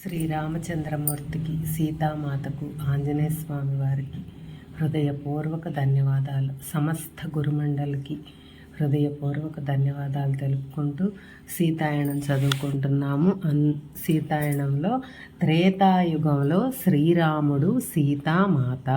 శ్రీరామచంద్రమూర్తికి, సీతామాతకు, ఆంజనేయ స్వామి వారికి హృదయపూర్వక ధన్యవాదాలు. సమస్త గురుమండలికి హృదయపూర్వక ధన్యవాదాలు తెలుపుకుంటూ సీతాయనం చదువుకుంటున్నాము. సీతాయనంలో త్రేతాయుగంలో శ్రీరాముడు, సీతామాత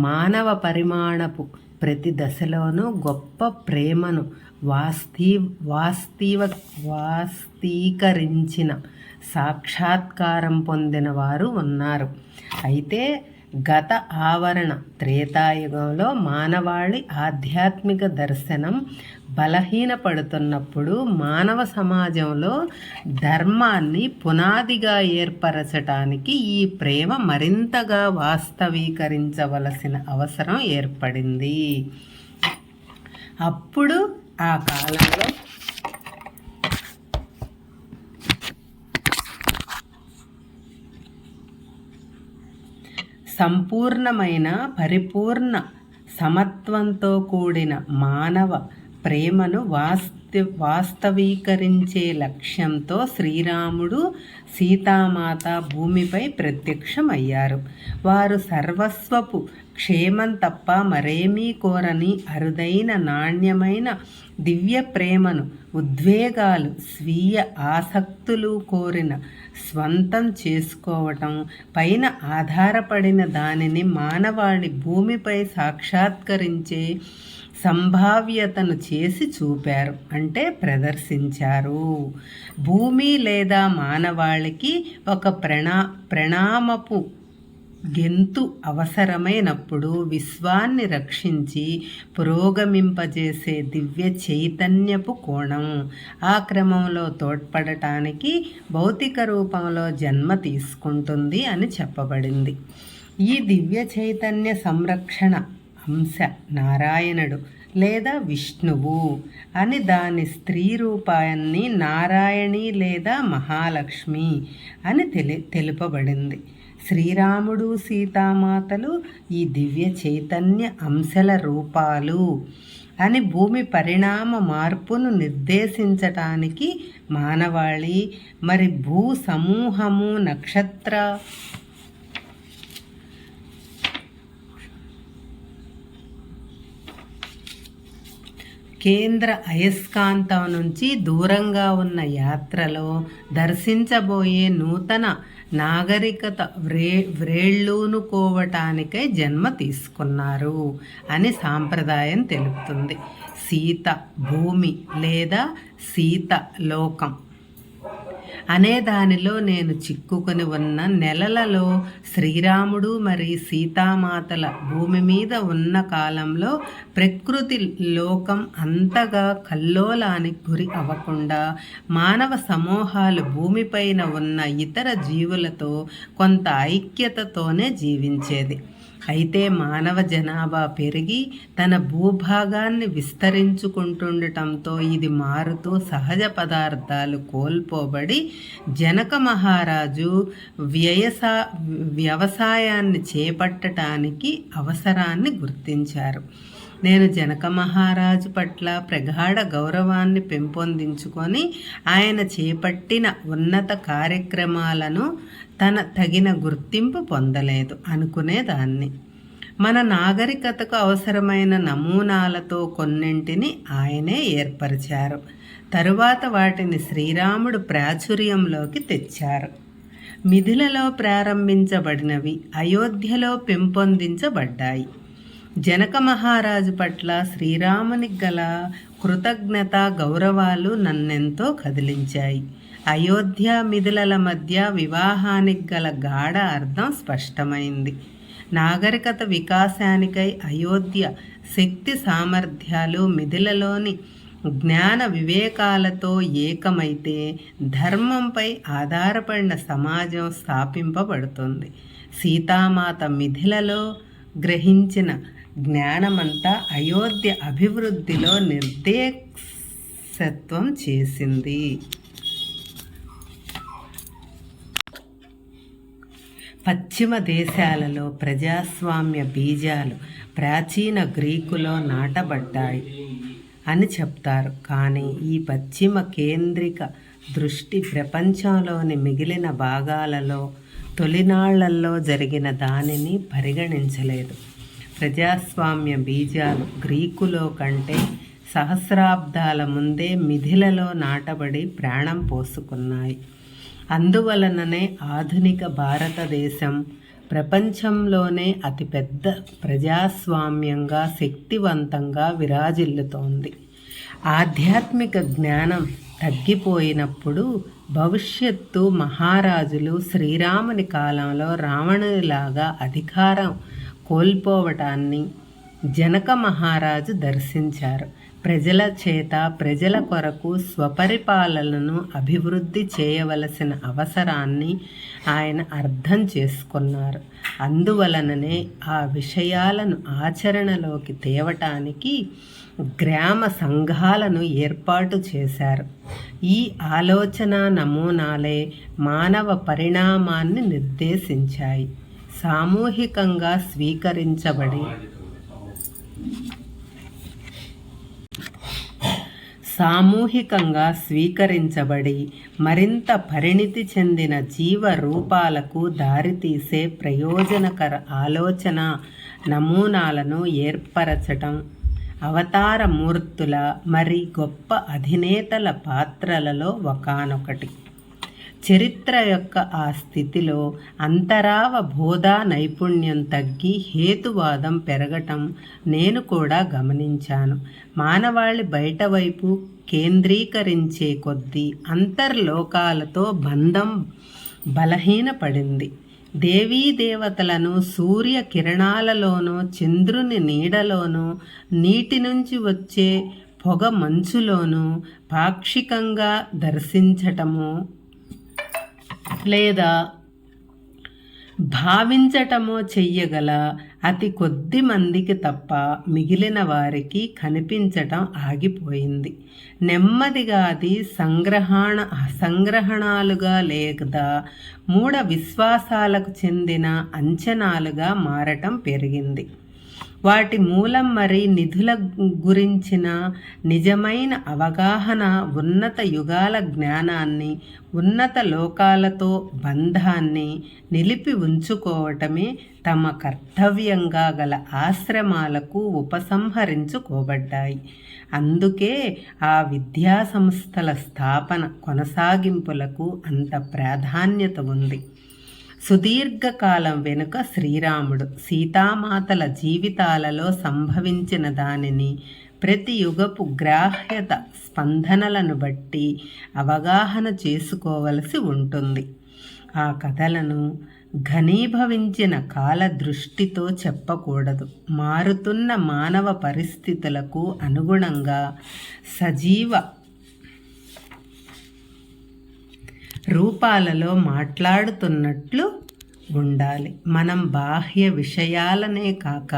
మానవ పరిమాణపు ప్రతి దశలోనూ గొప్ప ప్రేమను వాస్తీకరించిన సాక్షాత్కారం పొందిన వారు ఉన్నారు. అయితే గత ఆవరణ త్రేతాయుగంలో మానవాళి ఆధ్యాత్మిక దర్శనం బలహీనపడుతున్నప్పుడు మానవ సమాజంలో ధర్మాన్ని పునాదిగా ఏర్పరచటానికి ఈ ప్రేమ మరింతగా వాస్తవీకరించవలసిన అవసరం ఏర్పడింది. అప్పుడు ఆ కాలంలో సంపూర్ణమైన పరిపూర్ణ సమత్వంతో కూడిన మానవ ప్రేమను వాస్తవీకరించే లక్ష్యంతో శ్రీరాముడు, సీతామాత భూమిపై ప్రత్యక్షమయ్యారు. వారు సర్వస్వపు క్షేమం తప్ప మరేమీ కోరని అరుదైన నాణ్యమైన దివ్య ప్రేమను, ఉద్వేగాలు, స్వీయ ఆసక్తులు కోరిన స్వంతం చేసుకోవటం పైన ఆధారపడిన దానిని మానవాళి భూమిపై సాక్షాత్కరించే సంభావ్యతను చేసి చూపారు, అంటే ప్రదర్శించారు. భూమి లేదా మానవాళికి ఒక ప్రణామపు గెంతు అవసరమైనప్పుడు విశ్వాన్ని రక్షించి పురోగమింపజేసే దివ్య చైతన్యపు కోణం ఆ క్రమంలో తోడ్పడటానికి భౌతిక రూపంలో జన్మ తీసుకుంటుంది అని చెప్పబడింది. ఈ దివ్య చైతన్య సంరక్షణ అంశ నారాయణుడు లేదా విష్ణువు అని దాని స్త్రీ రూపాన్ని నారాయణి లేదా మహాలక్ష్మి అని తెలుపబడింది. శ్రీరాముడు, సీతామాతలు ఈ దివ్య చైతన్య అంశల రూపాలు అని భూమి పరిణామ మార్పును నిర్దేశించటానికి మానవాళి మరి భూ సమూహము, నక్షత్ర కేంద్ర అయస్కాంతం నుంచి దూరంగా ఉన్న యాత్రలో దర్శించబోయే నూతన నాగరికత వ్రేళ్ళూనుకోవటానికై జన్మ తీసుకున్నారు అని సాంప్రదాయం తెలుపుతుంది. సీత భూమి లేదా సీత లోకం అనే దానిలో నేను చిక్కుకొని ఉన్న నెలలలో శ్రీరాముడు మరి సీతామాతల భూమి మీద ఉన్న కాలంలో ప్రకృతి లోకం అంతగా కల్లోలానికి గురి అవ్వకుండా మానవ సమూహాలు భూమిపైన ఉన్న ఇతర జీవులతో కొంత ఐక్యతతోనే జీవించేది. అయితే మానవ జనాభా పెరిగి తన భూభాగాన్ని విస్తరించుకుంటుండటంతో ఇది మారుతూ సహజ పదార్థాలు కోల్పోబడి జనక మహారాజు వ్యవసాయాన్ని చేపట్టడానికి అవసరాన్ని గుర్తించారు. నేను జనక మహారాజు పట్ల ప్రగాఢ గౌరవాన్ని పెంపొందించుకొని ఆయన చేపట్టిన ఉన్నత కార్యక్రమాలను తగిన గుర్తింపు పొందలేదు అనుకునేదాన్ని. మన నాగరికతకు అవసరమైన నమూనాలతో కొన్నింటిని ఆయనే ఏర్పరిచారు. తరువాత వాటిని శ్రీరాముడు ప్రాచుర్యంలోకి తెచ్చారు. మిథిలలో ప్రారంభించబడినవి అయోధ్యలో పెంపొందించబడ్డాయి. జనక మహారాజు పట్ల శ్రీరామునికి గల కృతజ్ఞత గౌరవాలు నన్నెంతో కదిలించాయి. అయోధ్య మిథిలల మధ్య వివాహానికి గల గాఢ అర్థం స్పష్టమైంది. నాగరికత వికాసానికై అయోధ్య శక్తి సామర్థ్యాలు మిథిలలోని జ్ఞాన వివేకాలతో ఏకమైతే ధర్మంపై ఆధారపడిన సమాజం స్థాపింపబడుతుంది. సీతామాత మిథిలలో గ్రహించిన జ్ఞానమంతా అయోధ్య అభివృద్ధిలో నిర్దేశత్వం చేసింది. పశ్చిమ దేశాలలో ప్రజాస్వామ్య బీజాలు ప్రాచీన గ్రీకులో నాటబడ్డాయి అని చెప్తారు. కానీ ఈ పశ్చిమ కేంద్రిక దృష్టి ప్రపంచంలోని మిగిలిన భాగాలలో తొలినాళ్లలో జరిగిన దానిని పరిగణించలేదు. ప్రజాస్వామ్య బీజాలు గ్రీకులో కంటే సహస్రాబ్దాల ముందే మిథిలలో నాటబడి ప్రాణం పోసుకున్నాయి. అందువలననే ఆధునిక భారతదేశం ప్రపంచంలోనే అతిపెద్ద ప్రజాస్వామ్యంగా శక్తివంతంగా విరాజిల్లుతోంది. ఆధ్యాత్మిక జ్ఞానం తగ్గిపోయినప్పుడు భవిష్యత్తు మహారాజులు శ్రీరాముని కాలంలో రావణునిలాగా అధికారం కోల్పోవటాన్ని జనక మహారాజు దర్శించారు. ప్రజల చేత ప్రజల కొరకు స్వపరిపాలనను అభివృద్ధి చేయవలసిన అవసరాన్ని ఆయన అర్థం చేసుకున్నారు. అందువలననే ఆ విషయాలను ఆచరణలోకి తేవటానికి గ్రామ సంఘాలను ఏర్పాటు చేశారు. ఈ ఆలోచన నమూనాలే మానవ పరిణామాన్ని నిర్దేశించాయి. సామూహికంగా స్వీకరించబడి మరింత పరిణితి చెందిన జీవ రూపాలకు దారితీసే ప్రయోజనకర ఆలోచన నమూనాలను ఏర్పరచటం అవతార మూర్తుల మరి గొప్ప అధినేతల పాత్రలలో ఒకానొకటి. చరిత్ర యొక్క ఆ స్థితిలో అంతరావ బోధా నైపుణ్యం తగ్గి హేతువాదం పెరగటం నేను కూడా గమనించాను. మానవాళి బయటవైపు కేంద్రీకరించే కొద్దీ అంతర్లోకాలతో బంధం బలహీనపడింది. దేవీ దేవతలను సూర్య కిరణాలలోనో చంద్రుని నీడలోనో నీటి నుంచి వచ్చే పొగ మంచులోనూ పాక్షికంగా దర్శించటము లేదా భావించటమో చెయ్యగల అతి కొద్ది మందికి తప్ప మిగిలిన వారికి కనిపించటం ఆగిపోయింది. నెమ్మదిగా అది సంగ్రహణాలుగా లేదా మూఢ విశ్వాసాలకు చెందిన అంచనాలుగా మారటం పెరిగింది. వాటి మూలం మరి నిధుల గురించిన నిజమైన అవగాహన, ఉన్నత యుగాల జ్ఞానాన్ని, ఉన్నత లోకాలతో బంధాన్ని నిలిపి ఉంచుకోవటమే తమ కర్తవ్యంగా గల ఆశ్రమాలకు ఉపసంహరించుకోబడ్డాయి. అందుకే ఆ విద్యా సంస్థల స్థాపన కొనసాగింపులకు అంత ప్రాధాన్యత ఉంది. సుదీర్ఘకాలం వెనుక శ్రీరాముడు, సీతామాతల జీవితాలలో సంభవించిన దానిని ప్రతి యుగపు గ్రాహ్యత స్పందనలను బట్టి అవగాహన చేసుకోవలసి ఉంటుంది. ఆ కథలను ఘనీభవించిన కాల దృష్టితో చెప్పకూడదు. మారుతున్న మానవ పరిస్థితులకు అనుగుణంగా సజీవ రూపాలలో మాట్లాడుతున్నట్లు ఉండాలి. మనం బాహ్య విషయాలనే కాక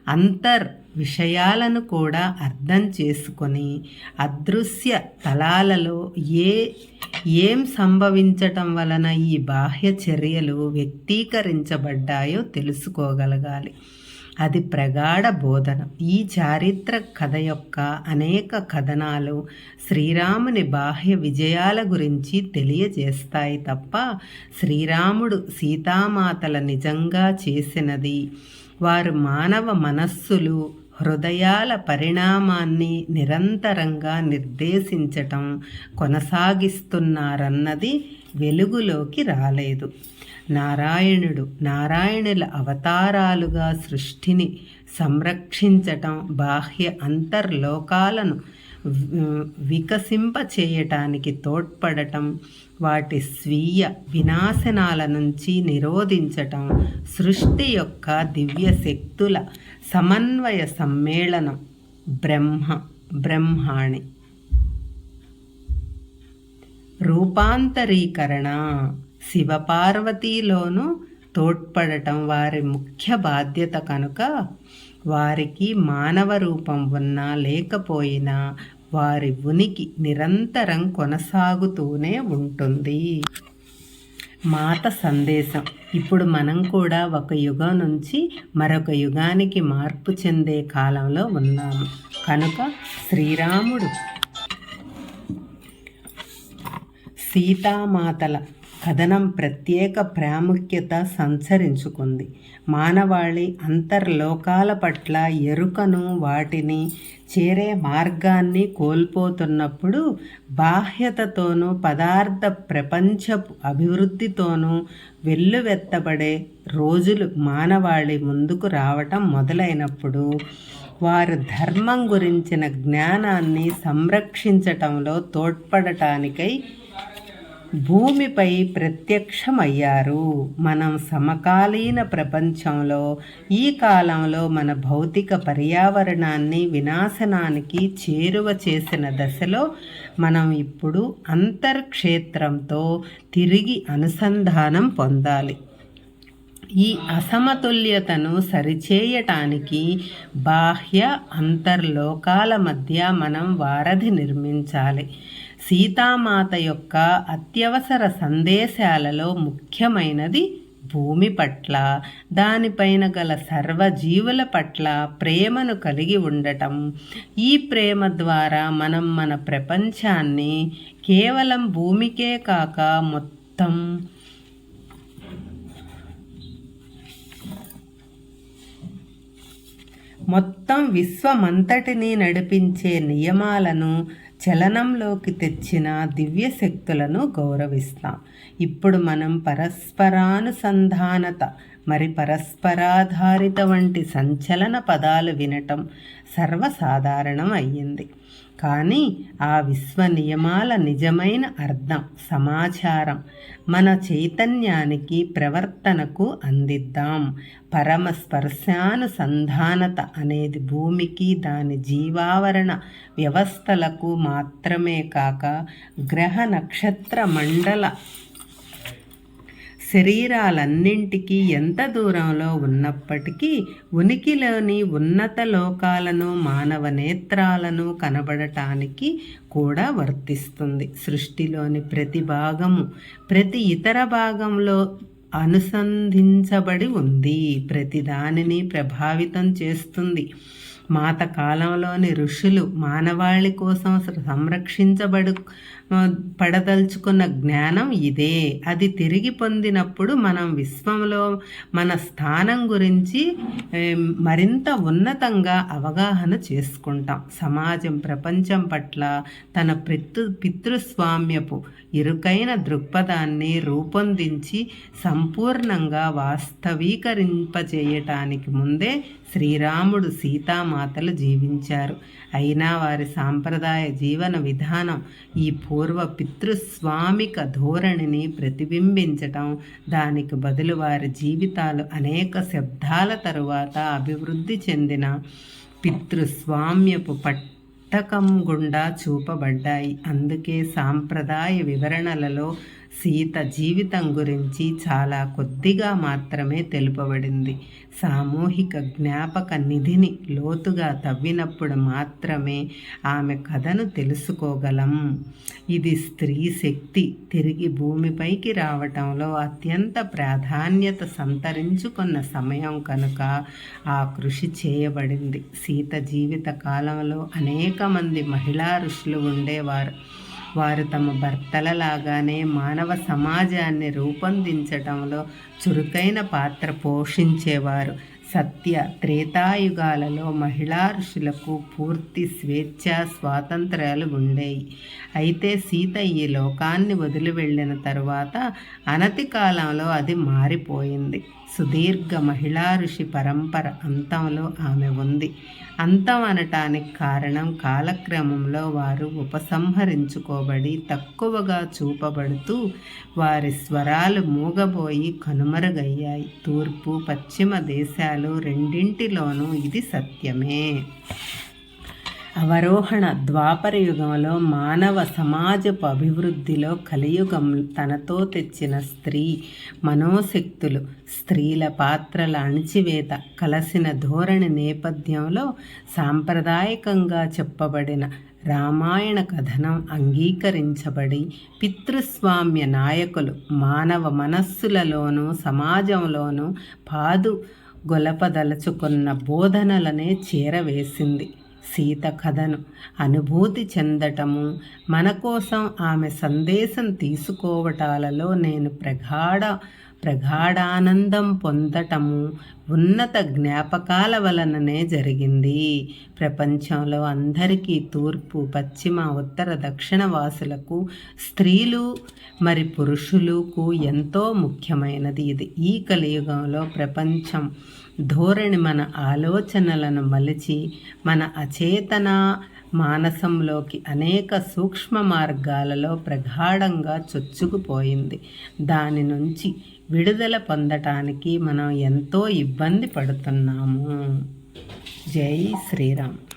అంతర్ విషయాలను కూడా అర్థం చేసుకొని అదృశ్య తలాలలో ఏం సంభవించటం వలన ఈ బాహ్య చర్యలు వ్యక్తీకరించబడ్డాయో తెలుసుకోగలగాలి. అది ప్రగాఢ బోధన. ఈ చారిత్రక కథ యొక్క అనేక కథనాలు శ్రీరాముని బాహ్య విజయాల గురించి తెలియజేస్తాయి తప్ప శ్రీరాముడు సీతామాతల నిజంగా చేసినది, వారు మానవ మనస్సులు హృదయాల పరిణామాన్ని నిరంతరంగా నిర్దేశించటం కొనసాగిస్తున్నారన్నది వెలుగులోకి రాలేదు. నారాయణుల అవతారాలుగా సృష్టిని సంరక్షించటం, బాహ్య అంతర్లోకాలను వికసింపచేయటానికి తోడ్పడటం, వాటి స్వీయ వినాశనాల నుంచి నిరోధించటం, సృష్టి యొక్క దివ్య శక్తుల సమన్వయ సమ్మేళనం బ్రహ్మాణి రూపాంతరీకరణ శివపార్వతీలోనూ తోడ్పడటం వారి ముఖ్య బాధ్యత కనుక వారికి మానవ రూపం ఉన్నా లేకపోయినా వారి ఉనికి నిరంతరం కొనసాగుతూనే ఉంటుంది. మాత సందేశం. ఇప్పుడు మనం కూడా ఒక యుగం నుంచి మరొక యుగానికి మార్పు చెందే కాలంలో ఉన్నాము కనుక శ్రీరాముడు సీతామాతల కథనం ప్రత్యేక ప్రాముఖ్యత సంచరించుకుంది. మానవాళి అంతర్లోకాల పట్ల ఎరుకను, వాటిని చేరే మార్గాన్ని కోల్పోతున్నప్పుడు బాహ్యతతోనూ పదార్థ ప్రపంచపు అభివృద్ధితోనూ వెల్లువెత్తబడే రోజులు మానవాళి ముందుకు రావటం మొదలైనప్పుడు వారు ధర్మం గురించిన జ్ఞానాన్ని సంరక్షించటంలో తోడ్పడటానికై భూమిపై ప్రత్యక్షమయ్యారు. మనం సమకాలీన ప్రపంచంలో ఈ కాలంలో మన భౌతిక పర్యావరణాన్ని వినాశనానికి చేరువ చేసిన దశలో మనం ఇప్పుడు అంతర్క్షేత్రంతో తిరిగి అనుసంధానం పొందాలి. ఈ అసమతుల్యతను సరిచేయటానికి బాహ్య అంతర్లోకాల మధ్య మనం వారధి నిర్మించాలి. సీతామాత యొక్క అత్యవసర సందేశాలలో ముఖ్యమైనది భూమి పట్ల, దానిపైన గల సర్వజీవుల పట్ల ప్రేమను కలిగి ఉండటం. ఈ ప్రేమ ద్వారా మనం మన ప్రపంచాన్ని కేవలం భూమికే కాక మొత్తం విశ్వమంతటిని నడిపించే నియమాలను చలనంలోకి తెచ్చిన దివ్యశక్తులను గౌరవిస్తాం. ఇప్పుడు మనం పరస్పరానుసంధానత, మరి పరస్పరాధారిత వంటి సంచలన పదాలు వినటం సర్వసాధారణం అయ్యింది. కానీ ఆ విశ్వ నియమాల నిజమైన అర్థం, సమాచారం మన చైతన్యానికి, ప్రవర్తనకు అందిద్దాం. పరమ స్పర్శానుసంధానత అనేది భూమికి, దాని జీవావరణ వ్యవస్థలకు మాత్రమే కాక గ్రహ నక్షత్ర మండల శరీరాలన్నింటికీ ఎంత దూరంలో ఉన్నప్పటికీ ఉనికిలోని ఉన్నత లోకాలను, మానవ నేత్రాలను కనబడటానికి కూడా వర్తిస్తుంది. సృష్టిలోని ప్రతి భాగము ప్రతి ఇతర భాగంలో అనుసంధించబడి ఉంది, ప్రతి దానిని ప్రభావితం చేస్తుంది. మాత కాలంలోని ఋషులు మానవాళి కోసం పడదలుచుకున్న జ్ఞానం ఇదే. అది తిరిగి పొందినప్పుడు మనం విశ్వంలో మన స్థానం గురించి మరింత ఉన్నతంగా అవగాహన చేసుకుంటాం. సమాజం ప్రపంచం పట్ల తన పితృస్వామ్యపు ఇరుకైన దృక్పథాన్ని రూపొందించి సంపూర్ణంగా వాస్తవీకరింపజేయటానికి ముందే శ్రీరాముడు, సీతామాతలు జీవించారు. అయినా వారి సాంప్రదాయ జీవన విధానం ఈ పూర్వ పితృస్వామిక ధోరణిని ప్రతిబింబించటం, దానికి బదులు వారి జీవితాలు అనేక శబ్దాల తరువాత అభివృద్ధి చెందిన పితృస్వామ్యపు పట్టకం గుండా చూపబడ్డాయి. అందుకే సాంప్రదాయ వివరణలలో సీత జీవితం గురించి చాలా కొద్దిగా మాత్రమే తెలుపబడింది. సామూహిక జ్ఞాపక నిధిని లోతుగా తవ్వినప్పుడు మాత్రమే ఆమె కథను తెలుసుకోగలం. ఇది స్త్రీ శక్తి తిరిగి భూమిపైకి రావటంలో అత్యంత ప్రాధాన్యత సంతరించుకున్న సమయం కనుక ఆ కృషి చేయబడింది. సీత జీవిత కాలంలో అనేక మంది మహిళా ఋషులు ఉండేవారు. వారు తమ భర్తలలాగానే మానవ సమాజాన్ని రూపొందించటంలో చురుకైన పాత్ర పోషించేవారు. సత్య త్రేతాయుగాలలో మహిళా ఋషులకు పూర్తి స్వేచ్ఛ, స్వాతంత్ర్యాలు ఉండేవి. అయితే సీత ఈ లోకాన్ని వదిలి వెళ్ళిన తరువాత అనతి కాలంలో అది మారిపోయింది. సుదీర్ఘ మహిళా ఋషి పరంపర అంతంలో ఆమె ఉంది. అంతం అనటానికి కారణం కాలక్రమంలో వారు ఉపసంహరించుకోబడి తక్కువగా చూపబడుతూ వారి స్వరాలు మూగబోయి కనుమరుగయ్యాయి. తూర్పు, పశ్చిమ దేశాలు రెండింటిలోనూ ఇది సత్యమే. అవరోహణ ద్వాపర యుగంలో మానవ సమాజపు అభివృద్ధిలో కలియుగం తనతో తెచ్చిన స్త్రీ మనోశక్తులు, స్త్రీల పాత్రల అణిచివేత కలసిన ధోరణి నేపథ్యంలో సాంప్రదాయకంగా చెప్పబడిన రామాయణ కథనం అంగీకరించబడి పితృస్వామ్య నాయకులు మానవ మనస్సులలోనూ సమాజంలోనూ గొలపదలుచుకున్న బోధనలనే చేరవేసింది. సీత కథను అనుభూతి చెందటము, మన కోసం ఆమె సందేశం తీసుకోవటాలలో నేను ప్రగాఢానందం పొందటము ఉన్నత జ్ఞాపకాల వలననే జరిగింది. ప్రపంచంలో అందరికీ తూర్పు, పశ్చిమ, ఉత్తర, దక్షిణ వాసులకు, స్త్రీలు మరి పురుషులకు ఎంతో ముఖ్యమైనది ఇది. ఈ కలియుగంలో ప్రపంచం ధోరణి మన ఆలోచనలను మలిచి మన అచేతన మానసంలోకి అనేక సూక్ష్మ మార్గాలలో ప్రగాఢంగా చొచ్చుకుపోయింది. దాని నుంచి విడుదల పొందటానికి మనం ఎంతో ఇబ్బంది పడుతున్నాము. జై శ్రీరామ్.